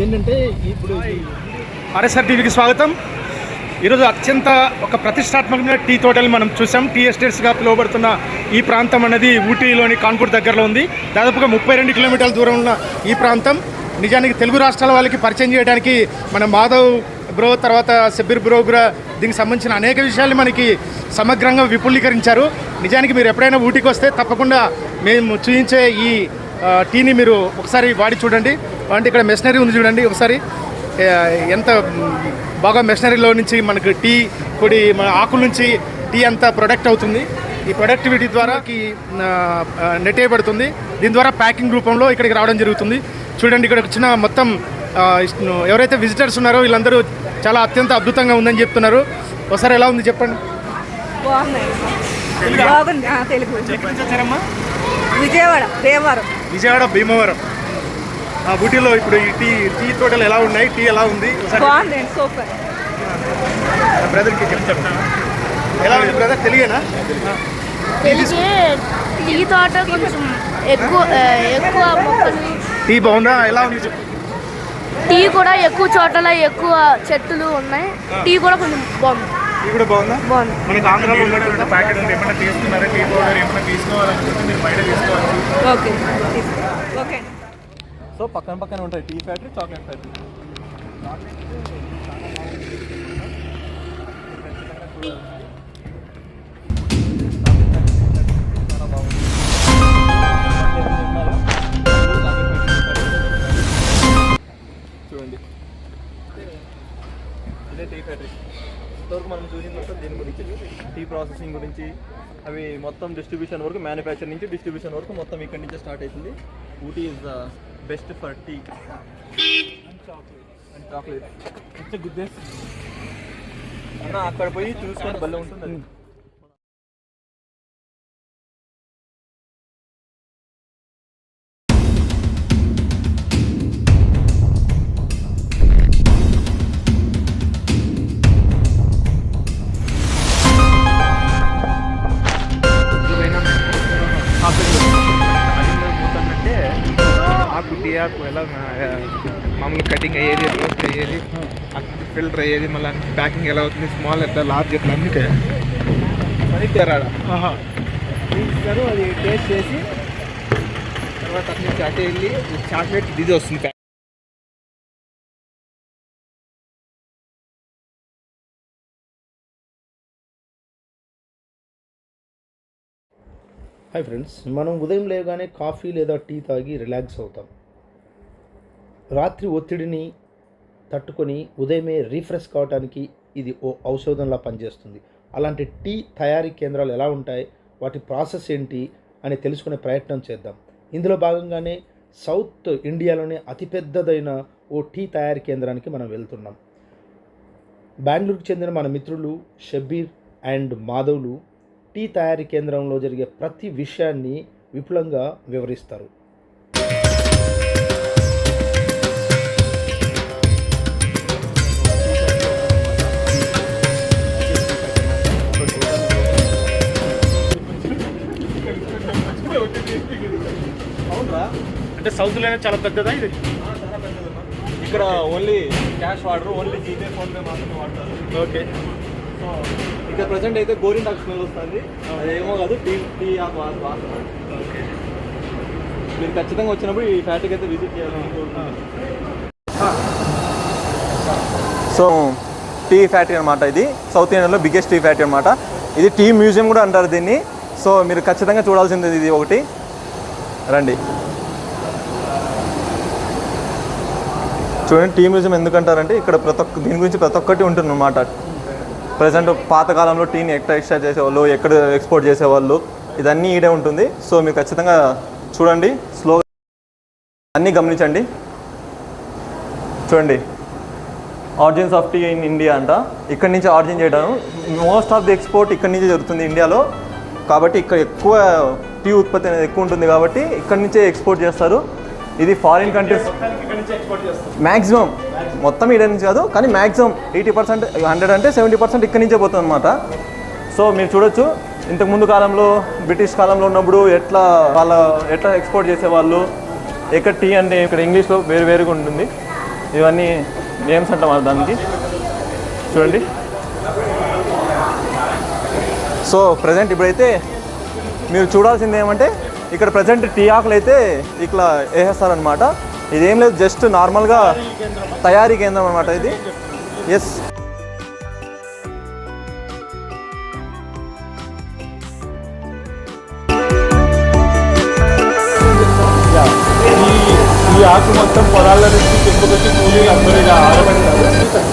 ఇదేంటంటే ఇప్పుడు ఆర్ఎస్ఆర్ టీవీకి స్వాగతం. ఈరోజు అత్యంత ఒక ప్రతిష్టాత్మకమైన టీ తోటలు మనం చూసాం. టీ ఎస్టేట్స్గా పిలువబడుతున్న ఈ ప్రాంతం అనేది ఊటీలోని కాన్పూర్ దగ్గరలో ఉంది. దాదాపుగా 32 కిలోమీటర్ల దూరం ఉన్న ఈ ప్రాంతం నిజానికి తెలుగు రాష్ట్రాల వాళ్ళకి పరిచయం చేయడానికి మన మాధవ్ బ్రో తర్వాత షబ్బీర్ బ్రో కూడా దీనికి సంబంధించిన అనేక విషయాలు మనకి సమగ్రంగా విపులీకరించారు. నిజానికి మీరు ఎప్పుడైనా ఊటీకి వస్తే తప్పకుండా మేము చూపించే ఈ టీని మీరు ఒకసారి వాడి చూడండి. అంటే ఇక్కడ మెషినరీ ఉంది చూడండి, ఒకసారి ఎంత బాగా మెషినరీలో నుంచి మనకు టీ పొడి మన ఆకుల నుంచి టీ అంతా ప్రొడక్ట్ అవుతుంది. ఈ ప్రొడక్టివిటీ ద్వారా నెట్టేయబడుతుంది. దీని ద్వారా ప్యాకింగ్ రూపంలో ఇక్కడికి రావడం జరుగుతుంది. చూడండి ఇక్కడ వచ్చిన మొత్తం ఎవరైతే విజిటర్స్ ఉన్నారో వీళ్ళందరూ చాలా అత్యంత అద్భుతంగా ఉందని చెప్తున్నారు. ఒకసారి ఎలా ఉంది చెప్పండి. విజయవాడ భీమవరం ఊటీలో ఇప్పుడు ఈ టీ తోటలు ఎలా ఉన్నాయి, టీ ఎలా ఉంది బ్రదర్కి చెప్తాను. ఎలా ఉంది బ్రదర్ తెలియనా? టీ తోట కొంచెం ఎక్కువ టీ బాగుందా? ఎలా ఉంది చెప్పు. టీ కూడా ఎక్కువ చోట్ల ఎక్కువ చెట్లు ఉన్నాయి. టీ కూడా కొంచెం బాగుంది. టీ కూడా బాగుందా? బాగుంది. మనకి ఆంధ్రాలో ఉన్నటువంటి ప్యాకెట్ ఉంది. ఏమైనా తీసుకున్నారా? టీ పౌడర్ ఏమైనా తీసుకోవాలనుకుంటే మీరు బయట తీసుకోవచ్చు. Okay okay. సో పక్కన ఉంటాయి టీ ఫ్యాక్టరీ, చాక్లెట్ ఫ్యాక్టరీ. చూడండి, ఇదే టీ ఫ్యాక్టరీ. ఇంతవరకు మనం చూసిన మొత్తం దీని గురించి, టీ ప్రాసెసింగ్ గురించి, అవి మొత్తం డిస్ట్రిబ్యూషన్ వరకు, మ్యానుఫ్యాక్చర్ నుంచి డిస్ట్రిబ్యూషన్ వరకు మొత్తం ఇక్కడి నుంచే స్టార్ట్ అవుతుంది. Ooty is the best for tea and chocolate. It's good days అన్న, అక్కడ పోయి చూసుకొని భలే ఉంటుంది. ఆకు ఎలా మామూలుగా కటింగ్ అయ్యేది, రోస్ట్ అయ్యేది, ఫిల్టర్ అయ్యేది, మళ్ళీ ప్యాకింగ్ ఎలా అవుతుంది, స్మాల్ ఎట్లా, లార్జ్ ఎట్లా, అందుకే ఇస్తారు. అది టేస్ట్ చేసి తర్వాత అటు నుంచి అటే వెళ్ళి చాక్లెట్ ఇది వస్తుంది. హాయ్ ఫ్రెండ్స్, మనం ఉదయం లేవగానే కాఫీ లేదా టీ తాగి రిలాక్స్ అవుతాం. రాత్రి ఒత్తిడిని తట్టుకొని ఉదయమే రీఫ్రెష్ కావడానికి ఇది ఓ ఔషధంలా పనిచేస్తుంది. అలాంటి టీ తయారీ కేంద్రాలు ఎలా ఉంటాయి, వాటి ప్రాసెస్ ఏంటి అని తెలుసుకునే ప్రయత్నం చేద్దాం. ఇందులో భాగంగానే సౌత్ ఇండియాలోనే అతిపెద్దదైన ఓ టీ తయారీ కేంద్రానికి మనం వెళ్తున్నాం. బెంగళూరుకు చెందిన మన మిత్రులు షబ్బీర్ అండ్ మాధవ్లు టీ తయారీ కేంద్రంలో జరిగే ప్రతి విషయాన్ని విపులంగా వివరిస్తారు. అంటే సౌత్లోనే చాలా పెద్దదా ఇది? ఇక్కడ ఓన్లీ క్యాష్ వాడరు, ఓన్లీ జీపే, ఫోన్పే మాత్రమే వాడతారు. ఓకే. సో ఇక్కడ ప్రజెంట్ అయితే గోరింటాకు స్మెల్ వస్తుంది. అదేమో కాదు, టీ ఆకు వాసన. ఓకే. మీరు ఖచ్చితంగా వచ్చినప్పుడు ఈ ఫ్యాక్టరీకి అయితే విజిట్ చేయాలి. సో టీ ఫ్యాక్టరీ అనమాట ఇది. సౌత్ ఇండియాలో బిగ్గెస్ట్ టీ ఫ్యాక్టరీ అనమాట. ఇది టీ మ్యూజియం కూడా అంటారు దీన్ని. సో మీరు ఖచ్చితంగా చూడాల్సింది ఇది ఒకటి. రండి చూడండి. టీ మ్యూజియం ఎందుకంటారంటే ఇక్కడ దీని గురించి ప్రతి ఒక్కటి ఉంటుంది అన్నమాట. ప్రజెంట్ పాతకాలంలో టీని ఎక్స్ట్రా చేసేవాళ్ళు, ఎక్కడ ఎక్స్పోర్ట్ చేసేవాళ్ళు, ఇదన్నీ ఈడే ఉంటుంది. సో మీరు ఖచ్చితంగా చూడండి, స్లోగా అన్నీ గమనించండి. చూడండి, origins of tea in India అంట. ఇక్కడి నుంచి ఆరిజిన్ చేయడం, మోస్ట్ ఆఫ్ ది ఎక్స్పోర్ట్ ఇక్కడి నుంచి జరుగుతుంది ఇండియాలో. కాబట్టి ఇక్కడ ఎక్కువ టీ ఉత్పత్తి అనేది ఎక్కువ ఉంటుంది కాబట్టి ఇక్కడి నుంచే ఎక్స్పోర్ట్ చేస్తారు. ఇది ఫారిన్ కంట్రీస్ మ్యాక్సిమం, మొత్తం ఇండియా నుంచి కాదు కానీ మ్యాక్సిమం 80%, 100 అంటే 70% ఇక్కడి నుంచే పోతుంది అనమాట. సో మీరు చూడొచ్చు, ఇంతకుముందు కాలంలో బ్రిటిష్ కాలంలో ఉన్నప్పుడు ఎట్లా ఎక్స్పోర్ట్ చేసేవాళ్ళు, ఎక్కడ టీ అంటే ఇక్కడ ఇంగ్లీష్లో వేరుగా ఉంటుంది. ఇవన్నీ నేమ్స్ అంటాం దానికి. చూడండి. సో ప్రజెంట్ ఇప్పుడైతే మీరు చూడాల్సింది ఏమంటే ఇక్కడ ప్రజెంట్ టీ ఆకులు అయితే ఇట్లా వేసేస్తారనమాట. ఇదేం లేదు, జస్ట్ నార్మల్గా తయారీ కేంద్రం అనమాట ఇది. ఎస్, ఈ ఆకు మొత్తం పొలాల నుంచి తెంపుకొచ్చి కూలీలు అందరూ ఇలా ఆరబెడతారు.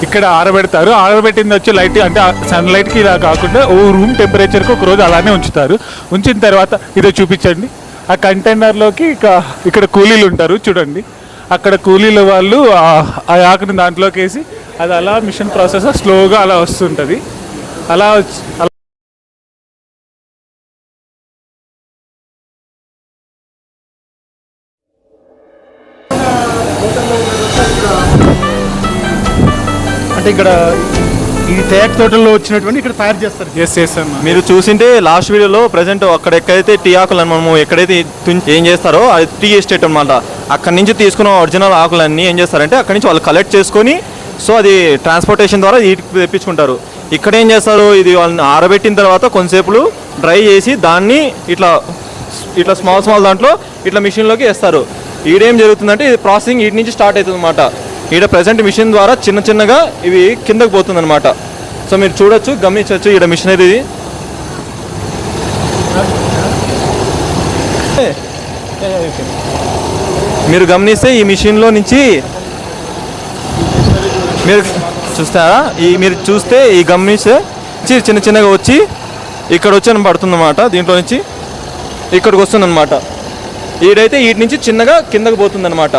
ఇక్కడ ఆరబెడతారు. ఆరబెట్టింది వచ్చి లైట్ అంటే సన్లైట్కి ఇలా కాకుండా ఓ రూమ్ టెంపరేచర్కి ఒక రోజు అలానే ఉంచుతారు. ఉంచిన తర్వాత ఇదో చూపించండి. ఆ కంటైనర్లోకి ఇక్కడ కూలీలు ఉంటారు చూడండి. అక్కడ కూలీల వాళ్ళు ఆ ఆకుని దాంట్లోకి వేసి అది అలా మిషన్ ప్రాసెస్ స్లోగా అలా వస్తుంటుంది. అలా అంటే ఇక్కడ ఈ తేయాకు తోటల్లో వచ్చినటువంటి ఇక్కడ తయారు చేస్తారు. చేస్తాను. మీరు చూసింటే లాస్ట్ వీడియోలో ప్రజెంట్ అక్కడ ఎక్కడైతే టీ ఆకులను మనము ఎక్కడైతే ఏం చేస్తారో అది టీ ఎస్టేట్ అనమాట. అక్కడి నుంచి తీసుకున్న ఒరిజినల్ ఆకులన్నీ ఏం చేస్తారంటే అక్కడి నుంచి వాళ్ళు కలెక్ట్ చేసుకొని సో అది ట్రాన్స్పోర్టేషన్ ద్వారా వీటికి తెప్పించుకుంటారు. ఇక్కడ ఏం చేస్తారు, ఇది వాళ్ళని ఆరబెట్టిన తర్వాత కొంతసేపులు డ్రై చేసి దాన్ని ఇట్లా ఇట్లా స్మాల్ దాంట్లో ఇట్లా మిషన్లోకి వేస్తారు. ఈడేం జరుగుతుందంటే ఇది ప్రాసెసింగ్ వీటి నుంచి స్టార్ట్ అవుతుంది అనమాట. ఈడ ప్రజెంట్ మిషన్ ద్వారా చిన్నగా ఇవి కిందకు పోతుంది అనమాట. సో మీరు చూడొచ్చు, గమనించవచ్చు ఈడ మిషనరీ. మీరు గమనిస్తే ఈ మిషన్లో నుంచి మీరు చూస్తారా, మీరు చూస్తే ఈ గమనిస్తే చిన్నగా వచ్చి ఇక్కడ వచ్చి పడుతుందన్నమాట. దీంట్లో నుంచి ఇక్కడికి వస్తుందన్నమాట. ఈడైతే వీటి నుంచి చిన్నగా కిందకు పోతుందన్నమాట.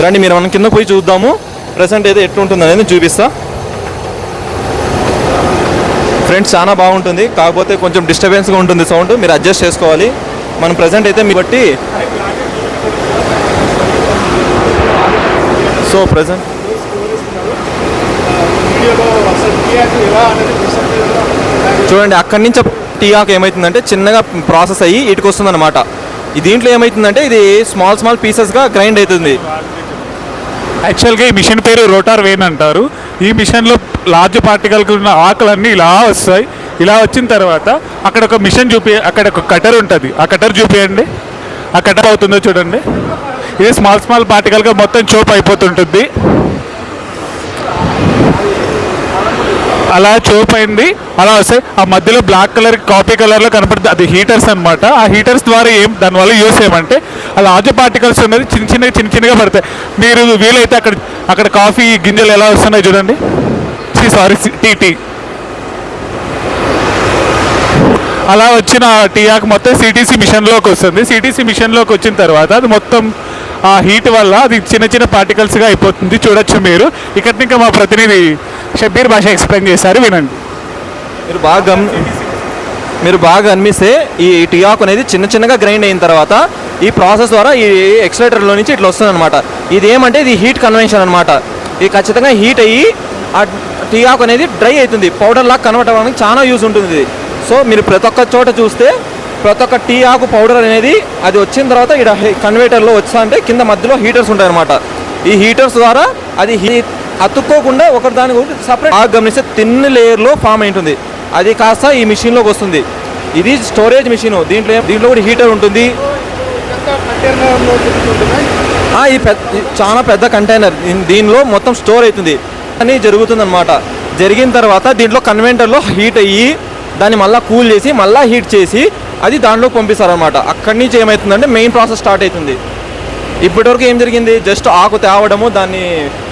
రండి మీరు మనం కింద పోయి చూద్దాము ప్రజెంట్ అయితే ఎట్లుంటుంది అనేది చూపిస్తా. ఫ్రెండ్స్ చాలా బాగుంటుంది, కాకపోతే కొంచెం డిస్టర్బెన్స్గా ఉంటుంది సౌండ్, మీరు అడ్జస్ట్ చేసుకోవాలి. మనం ప్రజెంట్ అయితే మీ బట్టి సో ప్రజెంట్ చూడండి అక్కడి నుంచి టీ ఆకు ఏమవుతుందంటే చిన్నగా ప్రాసెస్ అయ్యి ఇటుకు వస్తుందన్నమాట. దీంట్లో ఏమవుతుందంటే ఇది స్మాల్ పీసెస్గా గ్రైండ్ అవుతుంది. యాక్చువల్గా ఈ మిషన్ పేరు రోటార్ వేన్ అంటారు. ఈ మిషన్లో లార్జ్ పార్టికల్కి ఉన్న ఆకులన్నీ ఇలా వస్తాయి. ఇలా వచ్చిన తర్వాత అక్కడ ఒక మిషన్ అక్కడ ఒక కటర్ ఉంటుంది. ఆ కటర్ చూపియండి. ఆ కటర్ అవుతుందో చూడండి. ఇది స్మాల్ పార్టికల్గా మొత్తం చోప్ అయిపోతుంటుంది. అలా చోప్ అయింది అలా వస్తాయి. ఆ మధ్యలో బ్లాక్ కలర్ కాఫీ కలర్లో కనపడుతుంది, అది హీటర్స్ అనమాట. ఆ హీటర్స్ ద్వారా దానివల్ల యూస్ ఏమంటే ఆ లార్జ్ పార్టికల్స్ ఉన్నది చిన్నగా పడతాయి. మీరు వీలైతే అక్కడ కాఫీ గింజలు ఎలా వస్తున్నాయి చూడండి. టీ అలా వచ్చిన టీ ఆకు మొత్తం సిటీసీ మిషన్లోకి వస్తుంది. సిటీసీ మిషన్లోకి వచ్చిన తర్వాత అది మొత్తం ఆ హీట్ వల్ల అది చిన్న పార్టికల్స్గా అయిపోతుంది. చూడొచ్చు మీరు. ఇక్కడ ఇంకా మా ప్రతినిధి షబ్బీర్ భాష ఎక్స్ప్లెయిన్ చేశారు, వినండి. మీరు బాగా గమనిస్తే ఈ టీ ఆకు అనేది చిన్నగా గ్రైండ్ అయిన తర్వాత ఈ ప్రాసెస్ ద్వారా ఈ ఎక్సలేటర్లో నుంచి ఇట్లా వస్తుంది అనమాట. ఇది ఏమంటే ఇది హీట్ కన్వెన్షన్ అనమాట. ఇది ఖచ్చితంగా హీట్ అయ్యి ఆ టీ ఆకు అనేది డ్రై అవుతుంది, పౌడర్ లాగా కన్వర్ట్ అవ్వడానికి చాలా యూజ్ ఉంటుంది. సో మీరు ప్రతి ఒక్క చోట చూస్తే ప్రతి ఒక్క టీ ఆకు పౌడర్ అనేది అది వచ్చిన తర్వాత ఇక్కడ కన్వర్టర్లో వచ్చా అంటే కింద మధ్యలో హీటర్స్ ఉంటాయి అనమాట. ఈ హీటర్స్ ద్వారా అది అతుక్కోకుండా ఒకటి దాని సపరేట్ ఆకు గమనిస్తే థిన్ లేయర్లో ఫామ్ అయి ఉంటుంది. అది కాస్త ఈ మిషన్లోకి వస్తుంది. ఇది స్టోరేజ్ మిషన్. దీంట్లో కూడా హీటర్ ఉంటుంది. చాలా పెద్ద కంటైనర్, దీనిలో మొత్తం స్టోర్ అవుతుంది అని జరుగుతుందన్నమాట. జరిగిన తర్వాత దీంట్లో కన్వెంటర్లో హీట్ అయ్యి దాన్ని మళ్ళీ కూల్ చేసి మళ్ళీ హీట్ చేసి అది దాంట్లోకి పంపిస్తారనమాట. అక్కడి నుంచి ఏమవుతుందంటే మెయిన్ ప్రాసెస్ స్టార్ట్ అవుతుంది. ఇప్పటివరకు ఏం జరిగింది, జస్ట్ ఆకు తేవడము, దాన్ని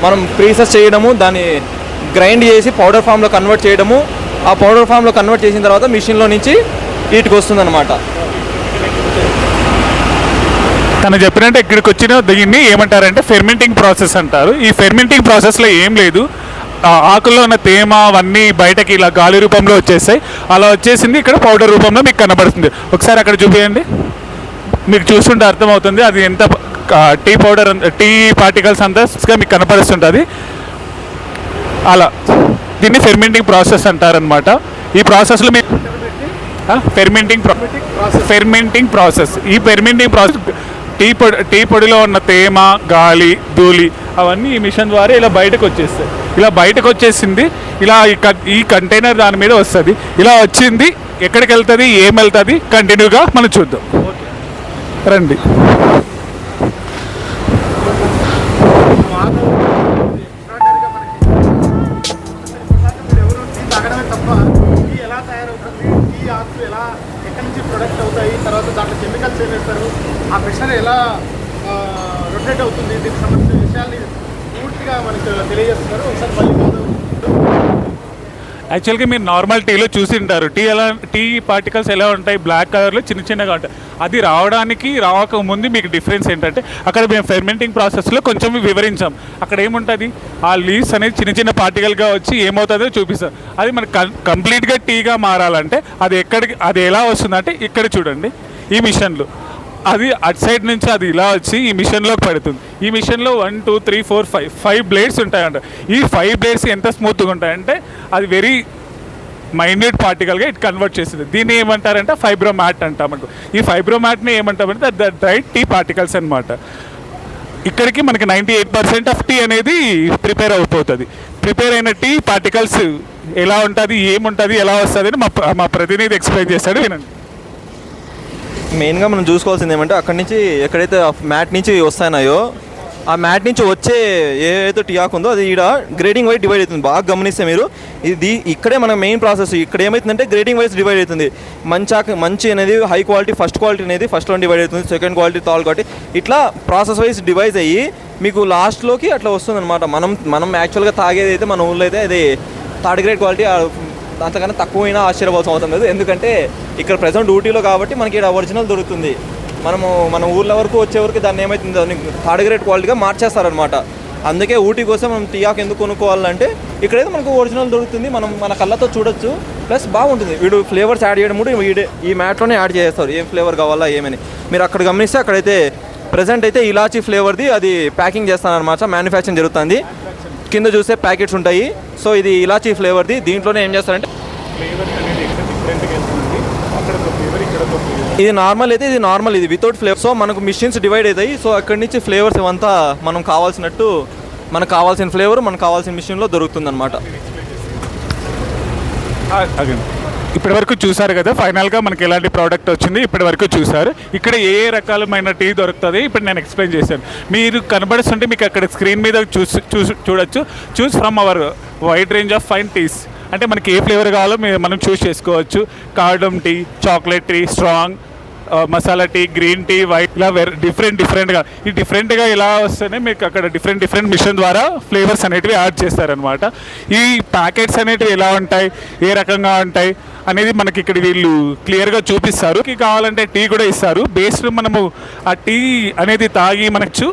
మనం ప్రీసెస్ చేయడము, దాన్ని గ్రైండ్ చేసి పౌడర్ ఫామ్లో కన్వర్ట్ చేయడము, ఆ పౌడర్ ఫామ్లో కన్వర్ట్ చేసిన తర్వాత మిషన్లో నుంచి వీటికి వస్తుందన్నమాట. తను చెప్పినట్టు ఇక్కడికి వచ్చిన దీన్ని ఏమంటారంటే ఫెర్మెంటింగ్ ప్రాసెస్ అంటారు. ఈ ఫెర్మెంటింగ్ ప్రాసెస్లో ఏం లేదు, ఆకుల్లో ఉన్న తేమ అవన్నీ బయటకి ఇలా గాలి రూపంలో వచ్చేస్తాయి. అలా వచ్చేసింది ఇక్కడ పౌడర్ రూపంలో మీకు కనబడుతుంది. ఒకసారి అక్కడ చూపించండి, మీకు చూస్తుంటే అర్థమవుతుంది అది ఎంత టీ పౌడర్ టీ పార్టికల్స్ అంతా మీకు కనపడుతుంటుంది. అలా దీన్ని ఫెర్మెంటింగ్ ప్రాసెస్ అంటారనమాట. ఈ ప్రాసెస్లో మీకు ఫెర్మెంటింగ్ ప్రాసెస్. ఈ ఫెర్మెంటింగ్ ప్రాసెస్ టీ పొడిలో ఉన్న తేమ, గాలి, ధూళి అవన్నీ ఈ మిషన్ ద్వారా ఇలా బయటకు వచ్చేస్తాయి. ఇలా బయటకు వచ్చేసింది, ఇలా ఈ కంటైనర్ దాని మీద వస్తుంది. ఇలా వచ్చింది ఎక్కడికి వెళ్తుంది, ఏం వెళ్తుంది, కంటిన్యూగా మనం చూద్దాం. రండి. తాగడమే తప్ప టీ ఎలా తయారవుతుంది, టీ ఆకులు ఎలా ఎక్కడి నుంచి ప్రొడక్ట్ అవుతాయి, తర్వాత దాంట్లో కెమికల్స్ ఏం వేస్తారు, ఆ ప్రెషర్ ఎలా రొటేట్ అవుతుంది, దీనికి సంబంధించిన విషయాల్ని పూర్తిగా మనకు తెలియజేస్తున్నారు. ఒకసారి మళ్ళీ కాదు. యాక్చువల్గా మీరు నార్మల్ టీలో చూసి ఉంటారు, టీ పార్టికల్స్ ఎలా ఉంటాయి, బ్లాక్ కలర్లో చిన్న చిన్నగా ఉంటాయి. అది రావక ముందు మీకు డిఫరెన్స్ ఏంటంటే అక్కడ మేము ఫెర్మెంటింగ్ ప్రాసెస్లో కొంచెం వివరించాం. అక్కడ ఏముంటుంది, ఆ లీవ్స్ అనేది చిన్న చిన్న పార్టికల్గా వచ్చి ఏమవుతుందో చూపిస్తాం. అది మనకు కంప్లీట్గా టీగా మారాలంటే అది ఎలా వస్తుందంటే ఇక్కడ చూడండి, ఈ మిషన్లో అది అటు సైడ్ నుంచి అది ఇలా వచ్చి ఈ మిషన్లోకి పడుతుంది. ఈ మిషన్లో 1 2 3 4 5 బ్లేడ్స్ ఉంటాయంట. ఈ 5 బ్లేడ్స్ ఎంత స్మూత్గా ఉంటాయంటే అది వెరీ మైన్యూట్ పార్టికల్గా ఇట్ కన్వర్ట్ చేస్తుంది. దీన్ని ఏమంటారంటే ఫైబ్రోమాట్ అంటామంట. ఈ ఫైబ్రోమాట్ని ఏమంటామంటే ద డ్రైడ్ టీ పార్టికల్స్ అనమాట. ఇక్కడికి మనకి 98% ఆఫ్ టీ అనేది ప్రిపేర్ అయిపోతుంది. ప్రిపేర్ అయిన టీ పార్టికల్స్ ఎలా ఉంటుంది, ఏముంటుంది, ఎలా వస్తుంది అని మా ప్రతినిధి ఎక్స్ప్లెయిన్ చేస్తాడు, వినండి. మెయిన్గా మనం చూసుకోవాల్సింది ఏమంటే అక్కడి నుంచి ఎక్కడైతే మ్యాట్ నుంచి వస్తాయో ఆ మ్యాట్ నుంచి వచ్చే ఏదైతే టీ ఆకు ఉందో అది ఇక్కడ గ్రేడింగ్ వైజ్ డివైడ్ అవుతుంది. బాగా గమనిస్తే మీరు ఇక్కడే మన మెయిన్ ప్రాసెస్. ఇక్కడ ఏమవుతుందంటే గ్రేడింగ్ వైజ్ డివైడ్ అవుతుంది. మంచి అనేది హై క్వాలిటీ, ఫస్ట్ క్వాలిటీ అనేది ఫస్ట్లో డివైడ్ అవుతుంది, సెకండ్ క్వాలిటీ, థర్డ్ క్వాలిటీ, ఇట్లా ప్రాసెస్ వైజ్ డివైజ్ అయ్యి మీకు లాస్ట్లోకి అట్లా వస్తుంది అనమాట. మనం యాక్చువల్గా తాగేది అయితే మన ఊళ్ళో అయితే అది థర్డ్ గ్రేడ్ క్వాలిటీ, అంతకన్నా తక్కువైనా ఆశ్చర్యపోవాల్సిన అవసరం లేదు. ఎందుకంటే ఇక్కడ ప్రజెంట్ ఊటీలో కాబట్టి మనకి ఇక్కడ ఒరిజినల్ దొరుకుతుంది. మన ఊర్ల వరకు వచ్చే వరకు దాన్ని ఏమవుతుంది, దాన్ని థర్డ్ గ్రేడ్ క్వాలిటీగా మార్చేస్తారనమాట. అందుకే ఊటీ కోసం మనం టీ ఆకు ఎందుకు కొనుక్కోవాలంటే ఇక్కడైతే మనకు ఒరిజినల్ దొరుకుతుంది, మనం మన కళ్ళతో చూడొచ్చు, ప్లస్ బాగుంటుంది. వీడు ఫ్లేవర్స్ యాడ్ చేయడం కూడా ఈ మ్యాట్లోనే యాడ్ చేస్తారు, ఏం ఫ్లేవర్ కావాలా ఏమని. మీరు అక్కడ గమనిస్తే అక్కడైతే ప్రజెంట్ అయితే ఇలాచీ ఫ్లేవర్ది అది ప్యాకింగ్ చేస్తానమాట, మ్యానుఫ్యాక్చరింగ్ జరుగుతుంది. కింద చూస్తే ప్యాకెట్స్ ఉంటాయి. సో ఇది ఇలాచీ ఫ్లేవర్ది. దీంట్లోనే ఏం చేస్తారంటే ఇది నార్మల్ అయితే ఇది వితౌట్ ఫ్లేవర్. సో మనకు మిషన్స్ డివైడ్ అవుతాయి. సో అక్కడి నుంచి ఫ్లేవర్స్ ఇవంతా మనం కావాల్సినట్టు మనకు కావాల్సిన ఫ్లేవర్ మనకు కావాల్సిన మిషన్లో దొరుకుతుంది అనమాట. ఇప్పటి వరకు చూసారు కదా, ఫైనల్గా మనకి ఎలాంటి ప్రోడక్ట్ వచ్చింది ఇప్పటి వరకు చూసారు. ఇక్కడ ఏ రకాలమైన టీ దొరుకుతుంది ఇప్పుడు నేను ఎక్స్ప్లెయిన్ చేశాను. మీరు కనబడుతుంటే మీకు అక్కడ స్క్రీన్ మీద చూడొచ్చు, choose from our wide range of fine teas. అంటే మనకి ఏ ఫ్లేవర్ కావాలో మనం చూస్ చేసుకోవచ్చు. Cardamom tea, chocolate tea, strong, masala tea, green tea, white, ఇలా డిఫరెంట్గా ఈ డిఫరెంట్గా ఇలా వస్తేనే మీకు అక్కడ డిఫరెంట్ మిషన్ ద్వారా ఫ్లేవర్స్ అనేటివి యాడ్ చేస్తారనమాట. ఈ ప్యాకెట్స్ అనేటివి ఎలా ఉంటాయి, ఏ రకంగా ఉంటాయి అనేది మనకి ఇక్కడ వీళ్ళు క్లియర్గా చూపిస్తారు. కావాలంటే టీ కూడా ఇస్తారు. బేస్డ్ మనము ఆ టీ అనేది తాగి మనకు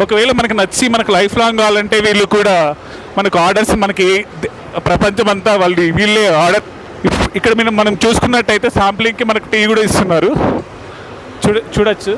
ఒకవేళ మనకు నచ్చి మనకు లైఫ్ లాంగ్ కావాలంటే వీళ్ళు కూడా మనకు ఆర్డర్స్ మనకి ప్రపంచం అంతా వీళ్ళే ఆర్డర్. ఇక్కడ మనం చూసుకున్నట్టయితే శాంప్లింగ్కి మనకు టీ కూడా ఇస్తున్నారు, చూడొచ్చు.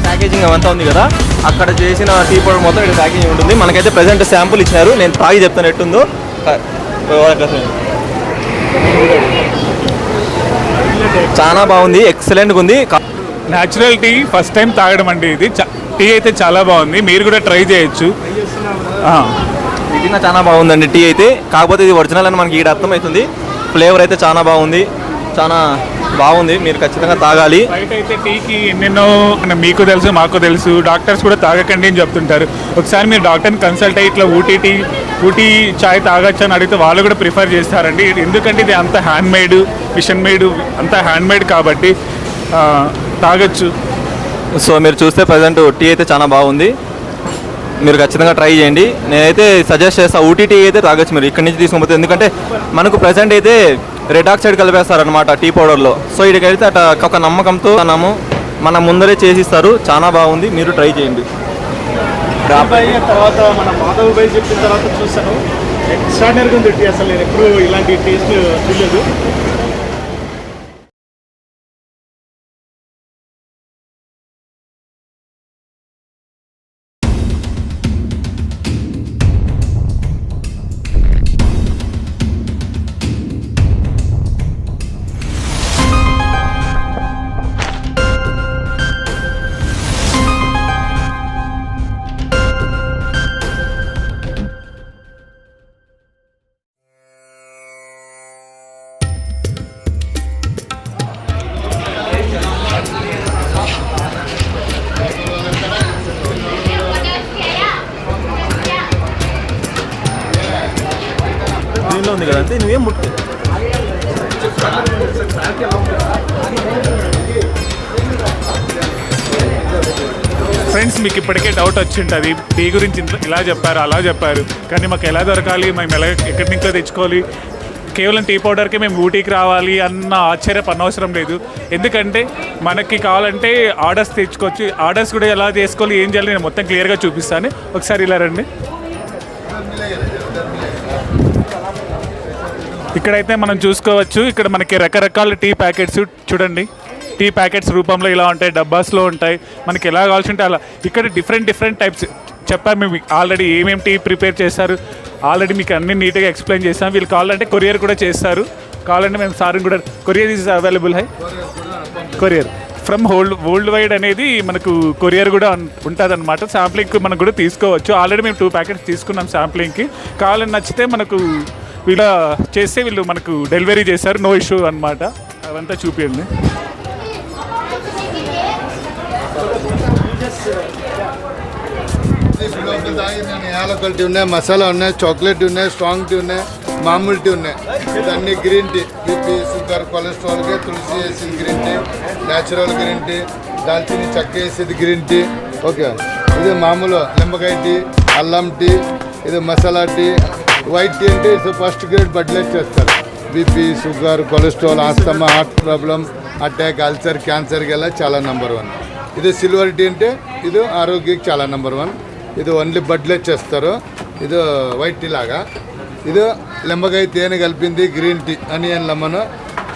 ప్యాకేజింగ్ అవంతా ఉంది కదా, అక్కడ చేసిన టీ పౌడర్ మొత్తం ఇక్కడ ప్యాకేజింగ్ ఉంటుంది. మనకైతే ప్రెజెంట్ శాంపుల్ ఇచ్చినారు, నేను తాగి చెప్తాను ఎట్టుందో. చాలా బాగుంది, ఎక్సలెంట్గా ఉంది. న్యాచురల్ టీ ఫస్ట్ టైం తాగడం అండి. ఇది టీ అయితే చాలా బాగుంది, మీరు కూడా ట్రై చేయొచ్చు. ఇది చాలా బాగుందండి టీ అయితే. కాకపోతే ఇది ఒరిజినల్ అని మనకి ఇక్కడ అర్థమవుతుంది. ఫ్లేవర్ అయితే చాలా బాగుంది, చాలా బాగుంది, మీరు ఖచ్చితంగా తాగాలి. బయట అయితే టీకి ఎన్నెన్నో మీకు తెలుసు మాకు తెలుసు, డాక్టర్స్ కూడా తాగకండి అని చెప్తుంటారు. ఒకసారి మీరు డాక్టర్ని కన్సల్ట్ అయ్యి ఇట్లా ఊటీ చాయ్ తాగొచ్చు అని అడిగితే వాళ్ళు కూడా ప్రిఫర్ చేస్తారండి. ఎందుకంటే ఇది అంత హ్యాండ్మేడ్, మిషన్ మేడ్, అంత హ్యాండ్మేడ్ కాబట్టి తాగొచ్చు. సో మీరు చూస్తే ప్రజెంట్ టీ అయితే చాలా బాగుంది, మీరు ఖచ్చితంగా ట్రై చేయండి. నేనైతే సజెస్ట్ చేస్తాను, ఊటీ టీ అయితే తాగొచ్చు మీరు ఇక్కడ నుంచి తీసుకుపోతే. ఎందుకంటే మనకు ప్రజెంట్ అయితే రెడ్ ఆక్సైడ్ కలిపేస్తారనమాట టీ పౌడర్లో. సో ఇక్కడికైతే అట్లా ఒక నమ్మకంతో మన ముందరే చేసిస్తారు. చాలా బాగుంది, మీరు ట్రై చేయండి. తర్వాత మన మాధవ్ భాయ్ చెప్పిన తర్వాత చూసాను, ఎక్స్ట్రాడినరీగా ఉంది టీ. అసలు నేను ఎప్పుడు ఇలాంటి టేస్ట్ చూడలేదు. దీనిలో ఉంది కదంటే నువ్వేం ముట్టు. ఫ్రెండ్స్, మీకు ఇప్పటికే డౌట్ వచ్చింటుంది టీ గురించి ఇలా చెప్పారు అలా చెప్పారు, కానీ మాకు ఎలా దొరకాలి, మేము ఎలా ఎక్కడి నుంచో తెచ్చుకోవాలి, కేవలం టీ పౌడర్కే మేము ఊటీకి రావాలి అన్న ఆశ్చర్యపడనవసరం లేదు. ఎందుకంటే మనకి కావాలంటే ఆర్డర్స్ తెచ్చుకోవచ్చు. ఆర్డర్స్ కూడా ఎలా చేసుకోవాలి, ఏం చేయాలి నేను మొత్తం క్లియర్గా చూపిస్తాను. ఒకసారి ఇలా రండి. ఇక్కడైతే మనం చూసుకోవచ్చు, ఇక్కడ మనకి రకరకాల టీ ప్యాకెట్స్ చూడండి. టీ ప్యాకెట్స్ రూపంలో ఇలా ఉంటాయి, డబ్బాస్లో ఉంటాయి, మనకి ఎలా కావాల్సి ఉంటే అలా. ఇక్కడ డిఫరెంట్ టైప్స్ చెప్పారు మేము ఆల్రెడీ ఏమేమి టీ ప్రిపేర్ చేస్తారు, ఆల్రెడీ మీకు అన్ని నీట్గా ఎక్స్ప్లెయిన్ చేస్తాం. వీళ్ళు కావాలంటే కొరియర్ కూడా చేస్తారు, కావాలంటే మేము సార్ని కూడా courier is available. Courier from world wide అనేది మనకు కొరియర్ కూడా ఉంటుంది అనమాట. శాంప్లింగ్ మనకు కూడా తీసుకోవచ్చు. ఆల్రెడీ మేము 2 ప్యాకెట్స్ తీసుకున్నాం శాంప్లింగ్కి. కావాలని నచ్చితే మనకు వీళ్ళ చేస్తే వీళ్ళు మనకు డెలివరీ చేస్తారు, నో ఇష్యూ అనమాట. అవంతా చూపించండి. యాలకల్ టీ ఉన్నాయి, మసాలా ఉన్నాయి, చాక్లెట్ ఉన్నాయి, స్ట్రాంగ్ టీ ఉన్నాయి, మామూలు టీ ఉన్నాయి. ఇదన్నీ గ్రీన్ టీ, బీపీ, షుగర్, కొలెస్ట్రాల్కి తులసి వేసింది green tea, natural green tea, దాల్చిని చెక్క వేసేది గ్రీన్ టీ. ఓకే, ఇది మామూలు నిమ్మకాయ టీ, అల్లం టీ, ఇది మసాలా టీ. వైట్ టీ అంటే ఇట్స్ ఫస్ట్ గ్రేడ్ బడ్లెట్ చేస్తారు. BP, sugar, cholesterol, asthma, heart problem, attack, ulcer, క్యాన్సర్కి వెళ్ళా చాలా నెంబర్ 1. ఇది సిల్వర్ టీ అంటే ఇది ఆరోగ్యకి చాలా నెంబర్ 1. ఇది ఓన్లీ బడ్లెట్ చేస్తారు. ఇది వైట్ టీ లాగా. ఇది నిమ్మకాయ తేనె కలిపింది గ్రీన్ టీ, అనియన్ లెమన్.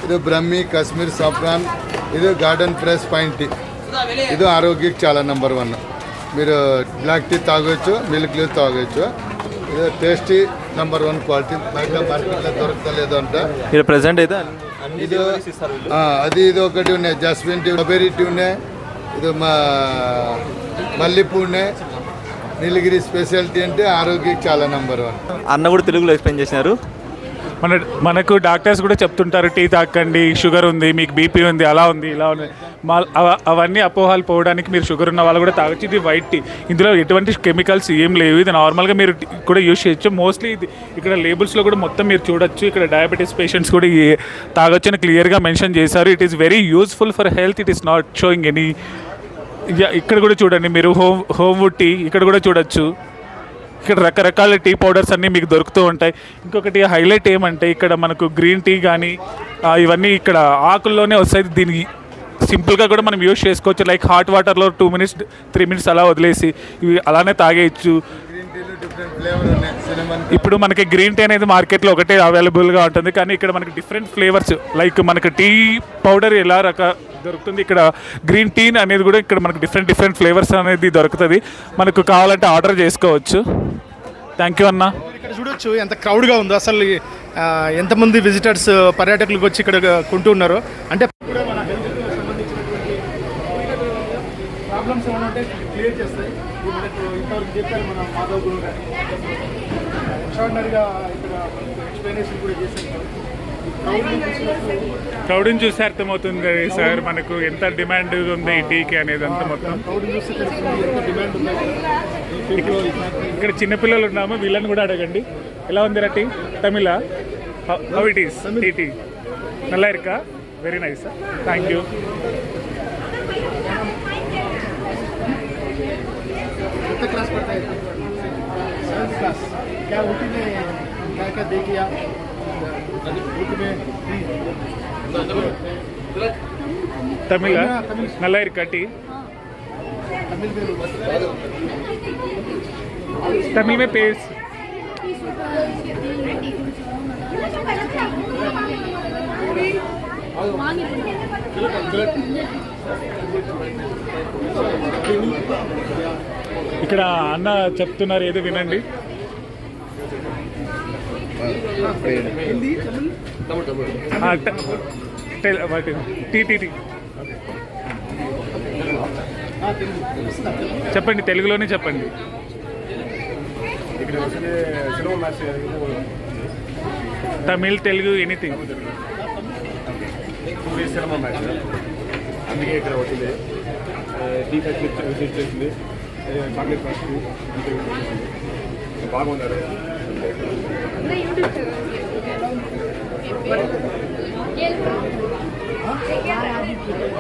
ఇది బ్రహ్మి, కాశ్మీర్ సాఫ్రాన్, ఇది గార్డెన్ ప్రెస్ పైన్ టీ. ఇది ఆరోగ్యకి చాలా నెంబర్ 1. మీరు బ్లాక్ టీ తాగొచ్చు, మిల్క్ టీ తాగొచ్చు. ఇది టేస్టీ నెంబర్ 1 క్వాలిటీ. బయట మార్కెట్లో దొరకలేదు అంట. మీరు ప్రెసెంట్ అయితే ఇది ఇది ఒకటి ఉన్నాయి, జాస్మిన్ టీ, స్ట్రాబెర్రీ టీ ఉన్నాయి, ఇది మా మల్లెపూ ఉన్నాయి. నీలగిరి స్పెషాలిటీ అంటే ఆరోగ్యకి చాలా నెంబర్ 1. అన్న కూడా తెలుగులో ఎక్స్ప్లెయిన్ చేసినారు. మనకు డాక్టర్స్ కూడా చెప్తుంటారు టీ తాకండి, షుగర్ ఉంది, మీకు బీపీ ఉంది, అలా ఉంది, ఇలా ఉంది. అవన్నీ అపోహాలు పోవడానికి మీరు షుగర్ ఉన్న వాళ్ళు కూడా తాగొచ్చు. ఇది వైట్ టీ, ఇందులో ఎటువంటి కెమికల్స్ ఏం లేవు. ఇది నార్మల్గా మీరు కూడా యూజ్ చేయొచ్చు. మోస్ట్లీ ఇది ఇక్కడ లేబుల్స్లో కూడా మొత్తం మీరు చూడొచ్చు. ఇక్కడ డయాబెటీస్ పేషెంట్స్ కూడా తాగొచ్చు అని క్లియర్గా మెన్షన్ చేశారు. It is very useful for health. It is not showing any. ఇక్కడ కూడా చూడండి మీరు హోమ్వుడ్ టీ ఇక్కడ కూడా చూడొచ్చు. ఇక్కడ రకరకాల టీ పౌడర్స్ అన్నీ మీకు దొరుకుతూ ఉంటాయి. ఇంకొకటి హైలైట్ ఏమంటే ఇక్కడ మనకు గ్రీన్ టీ కానీ ఇవన్నీ ఇక్కడ ఆకుల్లోనే వస్తాయి. దీనికి సింపుల్గా కూడా మనం యూజ్ చేసుకోవచ్చు. లైక్ హాట్ వాటర్లో 2 minutes 3 minutes అలా వదిలేసి ఇవి అలానే తాగేయచ్చు. ఇప్పుడు మనకి గ్రీన్ టీ అనేది మార్కెట్లో ఒకటే అవైలబుల్గా ఉంటుంది, కానీ ఇక్కడ మనకి డిఫరెంట్ ఫ్లేవర్స్, లైక్ మనకి టీ పౌడర్ ఎలా దొరుకుతుంది, ఇక్కడ గ్రీన్ టీ అనేది కూడా ఇక్కడ మనకు డిఫరెంట్ ఫ్లేవర్స్ అనేది దొరుకుతుంది. మనకు కావాలంటే ఆర్డర్ చేసుకోవచ్చు. థ్యాంక్ యూ అన్న. ఇక్కడ చూడొచ్చు ఎంత క్రౌడ్గా ఉందో. అసలు ఎంతమంది విజిటర్స్, పర్యాటకులకు వచ్చి ఇక్కడ కొంటూ ఉన్నారు. అంటే కూడా మన హెల్త్కి సంబంధించినటువంటి ప్రాబ్లమ్స్ ఏమైనా ఉంటే క్లియర్ చేస్తాయి. మనకు ఇంతవరకు చెప్పారు మన మాధవ్ గురు గారు. ఎక్స్ట్రాడినరీగా ఇక్కడ ఎక్స్ప్లెనేషన్ కూడా చేశారు. క్రౌడ్ని చూస్తే అర్థమవుతుంది కదా సార్ మనకు ఎంత డిమాండ్ ఉంది ఈ టీకి అనేది అంతా మొత్తం. ఇక్కడ చిన్నపిల్లలు ఉన్నాము, వీళ్ళని కూడా అడగండి ఎలా ఉంది రా tea. Tamil how it is tea నల్లా ఇరుకా? Very nice sir, thank you. Class पढ़ता है? 7th class. क्या ऊटी में क्या क्या देखिए आप? ऊटी में తమిళ నల్లా ఇరుకా టీ? तमिल में తమిళ में पेस ఇక్కడ అన్న చెప్తున్నారు, ఏదో వినండి. టీ చెప్పండి, తెలుగులోనే చెప్పండి. తమిళ్, తెలుగు, ఎనీథింగ్. అందుకే ఇక్కడ వచ్చింది టీ ఫ్యాక్టరీ విజిట్ చేసింది, చాక్లెట్ ఫ్యాక్టరీ బాగున్నారు.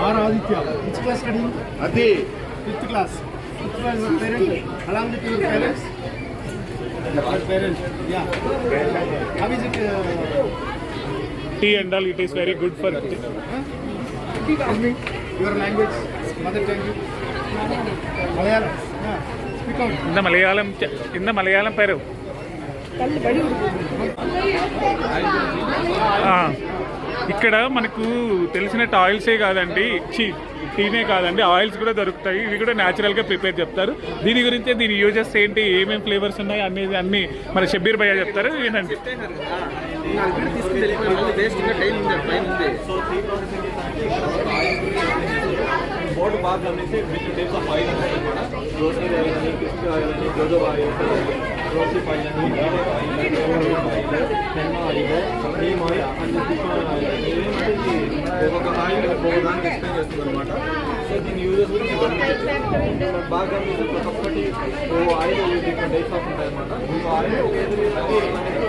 और आदित्य which class studying? అది 5th class. Which was your parent? Along with your parents? Your parents. Yeah. How is it? Tea and all it is very good for. Tell me your language, mother tongue. Malayalam. Yeah. Speak out. இந்த மலையாளம் பேரு ఇక్కడ మనకు తెలిసినట్టు ఆయిల్సే కాదండి, టీనే కాదండి, oils కూడా దొరుకుతాయి. ఇవి కూడా న్యాచురల్గా ప్రిపేర్ చెప్తారు. దీని గురించి దీని యూజెస్ ఏంటి, ఏమేమి ఫ్లేవర్స్ ఉన్నాయి అనేది అన్ని మన షబ్బీర్ భయ్య చెప్తారు, వినండి. బోర్డు బాగా గమనిస్తే డిఫరెంట్ టైప్స్ ఆఫ్ ఆయిల్ ఉంటాయి కూడా. రోసీ ఆయిల్ అని, క్రిస్పీ ఆయిల్ అని, జోజో ఆయిల్, రోసీ ఆయిల్ అని, garlic oil, henna oil, neem oil and different oil. ఏమంటే ఒక్కొక్క ఆయిల్ ఒక్కొక్క దానికి ఎక్స్ప్లెయిన్ చేస్తుంది అనమాట. సో దీని యూజెస్ గురించి బాగా గమనిస్తే ఒక్కొక్కటి ఓ ఆయిల్ డిఫరెంట్ టైప్స్ ఆఫ్ ఉంటాయి అనమాట. సో ఆయిల్ ఏది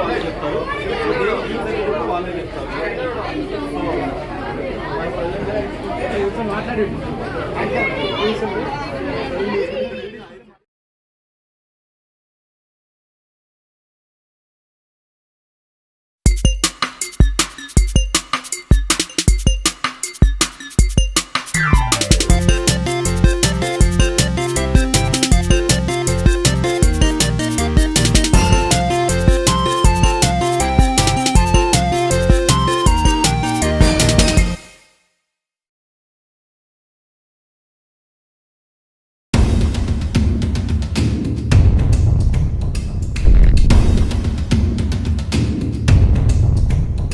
వాళ్ళే చెప్తారు, వాళ్ళే చెప్తారు. మాట్లాడండి.